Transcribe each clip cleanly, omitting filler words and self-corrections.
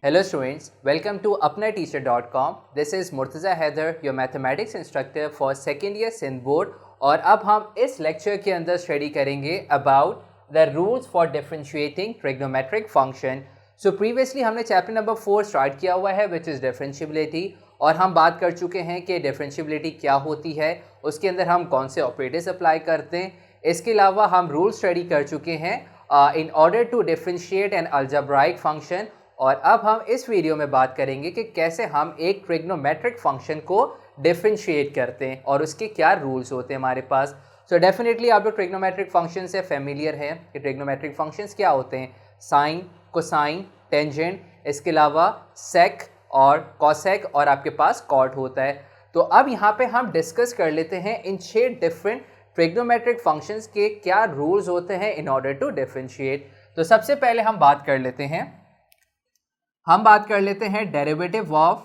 Hello students, welcome to apnateacher.com. This is Murtaza Haider, your mathematics instructor for second year Sindh board. और अब हम इस lecture के अंदर स्टडी करेंगे about the rules for differentiating trigonometric function. So previously हमने chapter number 4 start किया हुआ है विच इज़ डिफरेंशिएबिलिटी, और हम बात कर चुके हैं कि डिफरेंशिएबिलिटी क्या होती है, उसके अंदर हम कौन से ऑपरेटर्स अप्लाई करते हैं. इसके अलावा हम रूल स्टडी कर चुके हैं in order to differentiate an algebraic function. और अब हम इस वीडियो में बात करेंगे कि कैसे हम एक ट्रिग्नोमेट्रिक फंक्शन को डिफरेंशिएट करते हैं और उसके क्या रूल्स होते हैं हमारे पास. सो डेफिनेटली आप लोग ट्रिग्नोमेट्रिक फंक्शन से फेमिलियर हैं कि ट्रिग्नोमेट्रिक फंक्शंस क्या होते हैं. साइन, कोसाइन, टेंजेंट, इसके अलावा सेक और कॉसेक, और आपके पास कॉट होता है. तो अब यहाँ पे हम डिस्कस कर लेते हैं इन 6 डिफरेंट ट्रिग्नोमेट्रिक फंक्शंस के क्या रूल्स होते हैं इन ऑर्डर टू डिफरेंशिएट. तो सबसे पहले हम बात कर लेते हैं डेरिवेटिव ऑफ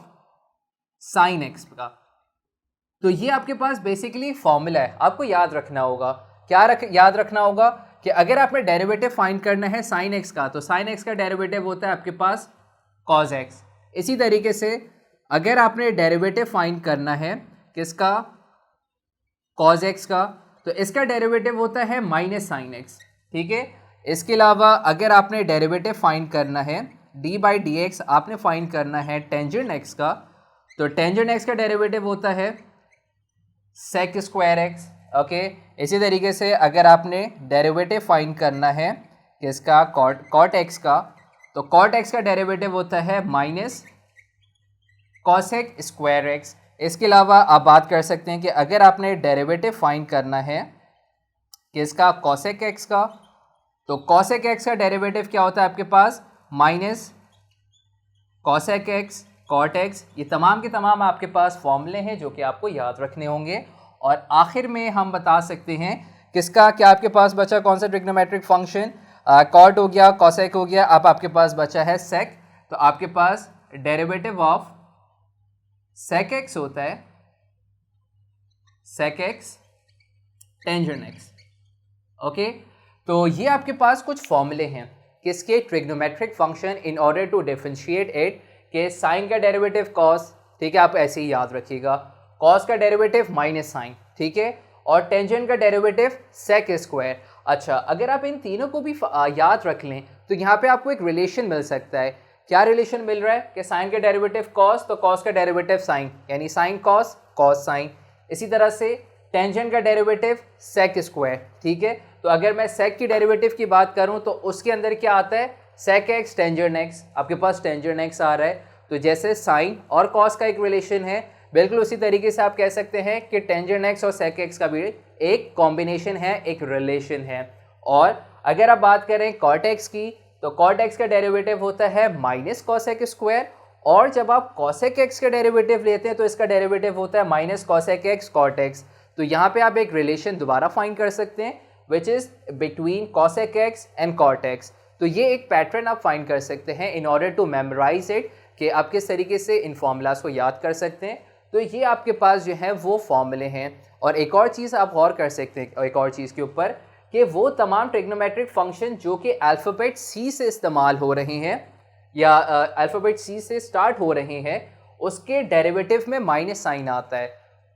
साइन एक्स का. तो ये आपके पास बेसिकली फॉर्मूला है, आपको याद रखना होगा. याद रखना होगा कि अगर आपने डेरिवेटिव फाइंड करना है साइन एक्स का, तो साइन एक्स का डेरिवेटिव होता है आपके पास कॉज एक्स. इसी तरीके से अगर आपने डेरिवेटिव फाइंड करना है किसका, कॉज एक्स का, तो इसका डेरिवेटिव होता है माइनस साइन एक्स. ठीक है. इसके अलावा अगर आपने डेरिवेटिव फाइंड करना है डी बाई डी एक्स, आपने फाइंड करना है टेंजेंट एक्स का, तो टेंजेंट एक्स का डेरिवेटिव होता है सेक स्क्वायर एक्स. ओके. इसी तरीके से अगर आपने डेरिवेटिव फाइंड करना है किसका, कॉट एक्स का, तो कॉट एक्स का डेरिवेटिव होता है माइनस कॉसेक स्क्वायर एक्स. इसके अलावा आप बात कर सकते हैं कि अगर आपने डेरिवेटिव फाइंड करना है किसका, कॉसेक एक्स का, तो कॉसेक एक्स का डेरिवेटिव क्या होता है आपके पास, minus cosec x cot X. ये तमाम के तमाम आपके पास फॉर्मूले हैं जो कि आपको याद रखने होंगे. और आखिर में हम बता सकते हैं किसका क्या आपके पास बचा, कौन सा ट्रिग्नोमेट्रिक फंक्शन, कॉट हो गया, कॉसेक हो गया, अब आपके पास बचा है सेक. तो आपके पास डेरिवेटिव ऑफ सेक एक्स होता है sec x tangent x. Okay. तो ये आपके पास कुछ फॉर्मूले हैं किसके, trigonometric function in order to differentiate it. के साइन का डेरिवेटिव कॉस, ठीक है, आप ऐसे ही याद रखिएगा, कॉस का डेरिवेटिव माइनस साइन, ठीक है, और टेंजेंट का डेरिवेटिव सेक स्क्वायर. अच्छा, अगर आप इन तीनों को भी याद रख लें तो यहाँ पे आपको एक रिलेशन मिल सकता है. क्या रिलेशन मिल रहा है कि साइन का डेरिवेटिव कॉस, तो कॉस का डेरिवेटिव साइन, यानी साइन कॉस कॉस साइन. इसी तरह से टेंजेंट का डेरिवेटिव सेक स्क्वायर. ठीक है. तो अगर मैं सेक की डेरिवेटिव की बात करूं तो उसके अंदर क्या आता है, सेक एक्स टेंजेंट एक्स. आपके पास टेंजेंट एक्स आ रहा है, तो जैसे साइन और कॉस का एक रिलेशन है, बिल्कुल उसी तरीके से आप कह सकते हैं कि टेंजेंट एक्स और सेक एक्स का भी एक कॉम्बिनेशन है, एक रिलेशन है. और अगर आप बात करें कॉट एक्स की, तो कॉट एक्स का डेरिवेटिव होता है माइनस कॉसेक स्क्वायर, और जब आप कॉसेक एक्स का डेरिवेटिव लेते हैं तो इसका डेरिवेटिव होता है minus cosec x cot x. तो यहाँ पे आप एक रिलेशन दोबारा फाइंड कर सकते हैं which is between cosec x and cot x. तो ये एक पैटर्न आप फाइंड कर सकते हैं in order to memorise it, कि आप किस तरीके से इन फॉर्मूलाज को याद कर सकते हैं. तो ये आपके पास जो है वो फॉर्मूले हैं. और एक और चीज़ आप गौर कर सकते हैं एक और चीज़ के ऊपर, कि वो तमाम ट्रिग्नोमेट्रिक फंक्शन जो कि अल्फ़ाबेट सी से इस्तेमाल हो रहे हैं या अल्फ़ाबेट सी से स्टार्ट हो रहे हैं, उसके डेरिवेटिव में माइनस साइन आता है.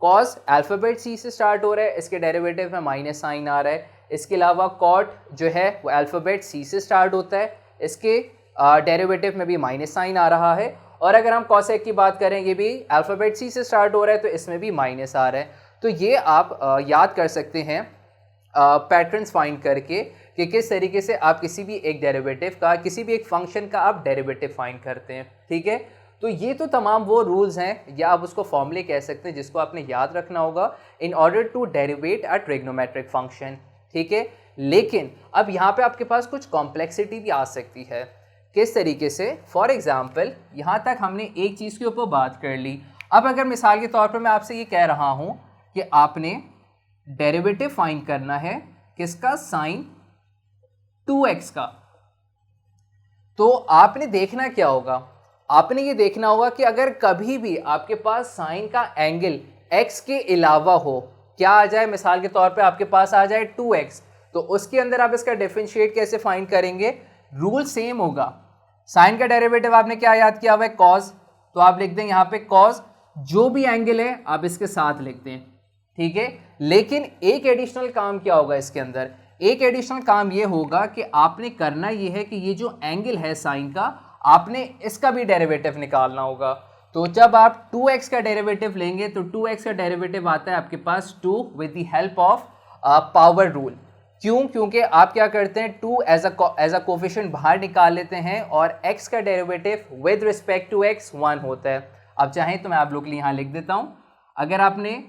कॉस अल्फ़ाबेट सी से स्टार्ट हो रहा है, इसके डेरिवेटिव में माइनस साइन आ रहा है. इसके अलावा कॉट जो है वो अल्फ़ाबेट सी से स्टार्ट होता है, इसके डेरिवेटिव में भी माइनस साइन आ रहा है. और अगर हम कॉसेक की बात करें, ये भी अल्फ़ाबेट सी से स्टार्ट हो रहा है, तो इसमें भी माइनस आ रहा है. तो ये आप याद कर सकते हैं पैटर्न्स फाइंड करके कि किस तरीके से आप किसी भी एक डेरिवेटिव का, किसी भी एक फंक्शन का आप डेरिवेटिव फाइंड करते हैं. ठीक है. तो ये तो तमाम वो रूल्स हैं, या आप उसको फॉर्मूले कह सकते हैं, जिसको आपने याद रखना होगा in order to derivate a trigonometric function. ठीक है. लेकिन अब यहाँ पे आपके पास कुछ कॉम्प्लेक्सिटी भी आ सकती है. किस तरीके से, फॉर एग्जाम्पल यहाँ तक हमने एक चीज़ के ऊपर बात कर ली. अब अगर मिसाल के तौर पर मैं आपसे ये कह रहा हूँ कि आपने डेरिवेटिव फाइंड करना है किसका, साइन 2x का, तो आपने देखना क्या होगा, आपने ये देखना होगा कि अगर कभी भी आपके पास साइन का एंगल x के अलावा हो, क्या आ जाए, मिसाल के तौर पे आपके पास आ जाए 2x, तो उसके अंदर आप इसका डिफरेंशिएट कैसे फाइंड करेंगे, रूल सेम होगा. साइन का डेरिवेटिव आपने क्या याद किया हुआ है, कॉस, तो आप लिख दें यहाँ पे कॉस, जो भी एंगल है आप इसके साथ लिख दें, ठीक है। लेकिन एक एडिशनल काम क्या होगा इसके अंदर, एक एडिशनल काम ये होगा कि आपने करना ये है कि ये जो एंगल है साइन का, आपने इसका भी डेरिवेटिव निकालना होगा। तो जब आप 2x का डेरिवेटिव लेंगे तो 2x का डेरिवेटिव आता है आपके पास 2 with the help of power rule. क्यों? क्योंकि आप क्या करते हैं, 2 एज अ कोफिशिएंट बाहर निकाल लेते हैं और x का derivative with respect to x 1 होता है। अब चाहें तो मैं आप लोग के लिए यहाँ लिख देता हूँ, अगर आपने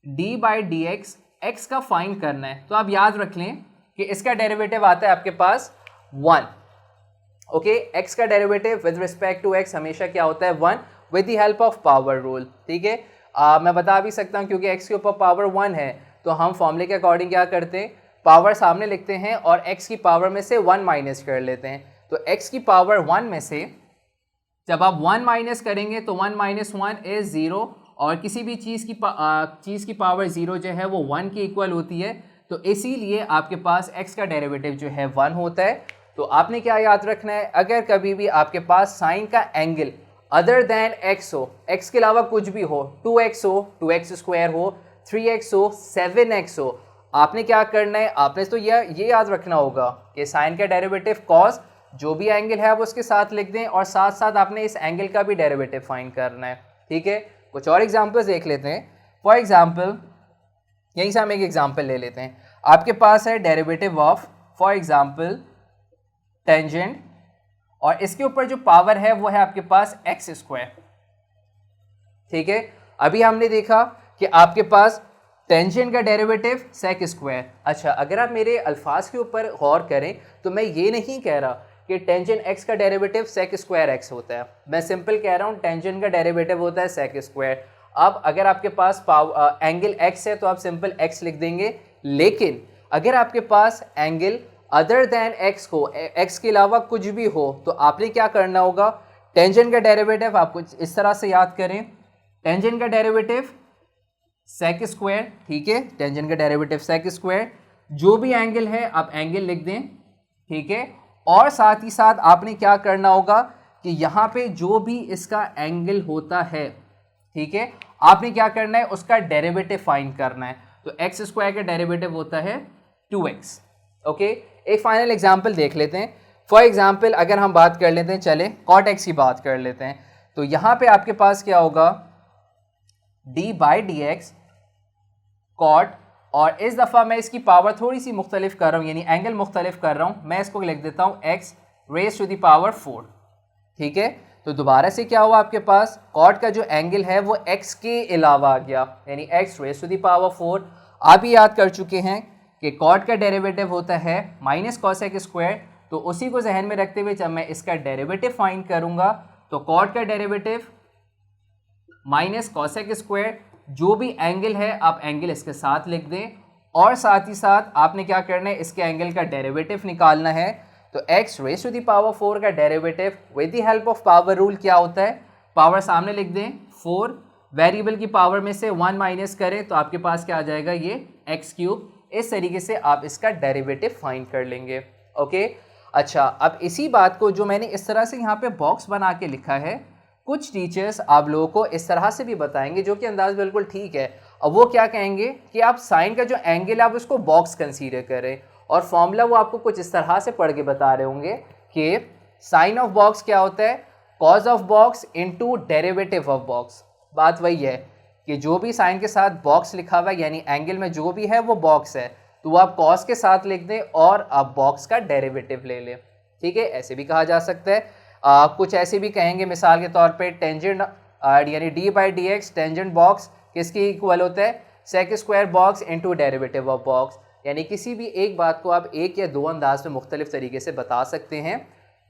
d बाई डी एक्स का फाइंड करना है तो आप याद रख लें कि इसका डेरिवेटिव आता है आपके पास 1, ओके। x का derivative with respect to x हमेशा क्या होता है, 1 with the help of power rule, ठीक है। मैं बता भी सकता हूँ क्योंकि x के ऊपर पावर 1 है तो हम फॉर्मूले के अकॉर्डिंग क्या करते हैं, पावर सामने लिखते हैं और x की पावर में से 1 माइनस कर लेते हैं। तो x की पावर 1 में से जब आप 1 माइनस करेंगे तो 1 माइनस 1 इज 0, और किसी भी चीज़ की पावर 0 जो है वो 1 की इक्वल होती है, तो इसीलिए आपके पास x का डेरिवेटिव जो है 1 होता है। तो आपने क्या याद रखना है, अगर कभी भी आपके पास साइन का एंगल अदर देन x हो, x के अलावा कुछ भी हो, 2x हो, 2x स्क्वायर हो, 3x हो, 7x हो, आपने क्या करना है, आपने तो ये याद रखना होगा कि साइन का डेरिवेटिव कॉस, जो भी एंगल है आप उसके साथ लिख दें और साथ साथ आपने इस एंगल का भी डेरिवेटिव फाइंड करना है, ठीक है। कुछ और एग्जांपल्स देख लेते हैं। फॉर एग्जांपल यहीं से हम एक एग्जांपल ले लेते हैं। आपके पास है derivative of for example tangent, और इसके ऊपर जो पावर है वो है आपके पास एक्स स्क्वायर, ठीक है। अभी हमने देखा कि आपके पास टेंजेंट का डेरिवेटिव सेक स्क्वायर। अच्छा, अगर आप मेरे अल्फाज के ऊपर गौर करें तो मैं ये नहीं कह रहा कि टेंजेंट एक्स का डेरिवेटिव सेक स्क्वायर एक्स होता है, मैं सिंपल कह रहा हूँ टेंजेंट का डेरिवेटिव होता है सेक स्क्वायर। अब अगर आपके पास एंगल एक्स है तो आप सिंपल एक्स लिख देंगे, लेकिन अगर आपके पास एंगल अदर देन एक्स हो, एक्स के अलावा कुछ भी हो, तो आपने क्या करना होगा, टेंजेंट का डेरिवेटिव आप कुछ इस तरह से याद करें, टेंजेंट का डेरिवेटिव सेक स्क्वायर, ठीक है, टेंजेंट का डेरिवेटिव सेक स्क्वायर, जो भी एंगल है आप एंगल लिख दें, ठीक है। और साथ ही साथ आपने क्या करना होगा कि यहाँ पे जो भी इसका एंगल होता है, ठीक है, आपने क्या करना है, उसका डेरिवेटिव फाइंड करना है। तो एक्स स्क्वायर का डेरिवेटिव होता है 2x, ओके। एक फाइनल एग्जांपल देख लेते हैं। फॉर एग्जांपल अगर हम बात कर लेते हैं, चले कॉट एक्स की बात कर लेते हैं, तो यहाँ पे आपके पास क्या होगा, d by d x cot, और इस दफ़ा मैं इसकी पावर थोड़ी सी मुख्तलिफ कर रहा हूँ, यानी एंगल मुख्तलिफ कर रहा हूँ, मैं इसको लिख देता हूँ x raise to the power 4, ठीक है। तो दोबारा से क्या हुआ, आपके पास कॉट का जो एंगल है वो x के अलावा आ गया, यानी x raise to the power 4। आप ही याद कर चुके हैं कि कॉट का डेरिवेटिव होता है माइनस कॉसेक स्क्वायर, तो उसी को जहन में रखते हुए जब मैं इसका डेरिवेटिव फाइंड करूंगा तो कॉट का डेरिवेटिव माइनस कॉसेक स्क्वायर, जो भी एंगल है आप एंगल इसके साथ लिख दें, और साथ ही साथ आपने क्या करना है, इसके एंगल का डेरिवेटिव निकालना है। तो x raise to the power 4 का derivative with the help of power rule क्या होता है, पावर सामने लिख दें 4, वेरिएबल की पावर में से 1 माइनस करें तो आपके पास क्या आ जाएगा, ये x क्यूब। इस तरीके से आप इसका डेरिवेटिव फाइंड कर लेंगे, ओके। अच्छा, अब इसी बात को जो मैंने इस तरह से यहाँ पे बॉक्स बना के लिखा है, कुछ टीचर्स आप लोगों को इस तरह से भी बताएंगे, जो कि अंदाज बिल्कुल ठीक है। अब वो क्या कहेंगे कि आप साइन का जो एंगल है आप उसको बॉक्स कंसीडर करें, और फॉर्मूला वो आपको कुछ इस तरह से पढ़ के बता रहे होंगे कि साइन ऑफ बॉक्स क्या होता है, cause of box into derivative of box. बात वही है कि जो भी साइन के साथ बॉक्स लिखा हुआ है, यानी एंगल में जो भी है वो बॉक्स है, तो वो आप कॉस के साथ लिख दें और आप बॉक्स का डेरिवेटिव ले लें, ठीक है। ऐसे भी कहा जा सकता है, कुछ ऐसे भी कहेंगे, मिसाल के तौर पे टेंजेंट यानी d by d x tangent box किसकी इक्वल होता है, sec square box into derivative of box. यानी किसी भी एक बात को आप एक या दो अंदाज में मुख्तलिफ तरीके से बता सकते हैं।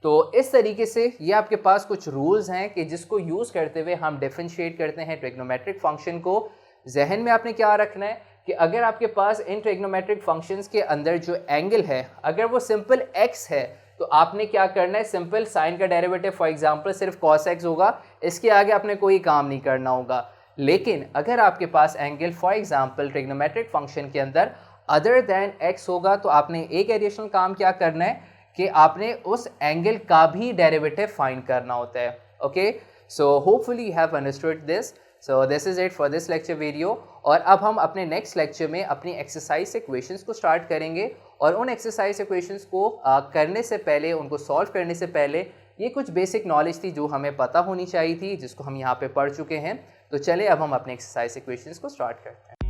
तो इस तरीके से ये आपके पास कुछ रूल्स हैं कि जिसको यूज़ करते हुए हम डिफरेंशिएट करते हैं ट्रिग्नोमेट्रिक फंक्शन को। जहन में आपने क्या रखना है कि अगर आपके पास इन ट्रिग्नोमेट्रिक फंक्शंस के अंदर जो एंगल है अगर वो सिंपल x है तो आपने क्या करना है, सिंपल साइन का डेरिवेटिव फॉर एग्जांपल सिर्फ cos x होगा, इसके आगे आपने कोई काम नहीं करना होगा। लेकिन अगर आपके पास angle for example trigonometric function के अंदर अदर देन x होगा तो आपने एक एडिशनल काम क्या करना है कि आपने उस एंगल का भी डेरिवेटिव फाइंड करना होता है. Okay, so hopefully you have understood this. So this is it for this lecture video. और अब हम अपने नेक्स्ट लेक्चर में अपनी एक्सरसाइज इक्वेशंस को स्टार्ट करेंगे. और उन एक्सरसाइज इक्वेशंस को करने से पहले, उनको सॉल्व करने से पहले, ये कुछ बेसिक नॉलेज थी जो हमें पता होनी चाहिए थी, जिसको हम यहाँ पे पढ़ चुके हैं. तो चले अब हम अपने एक्सरसाइज इक्वेशंस को स्टार्ट करते हैं.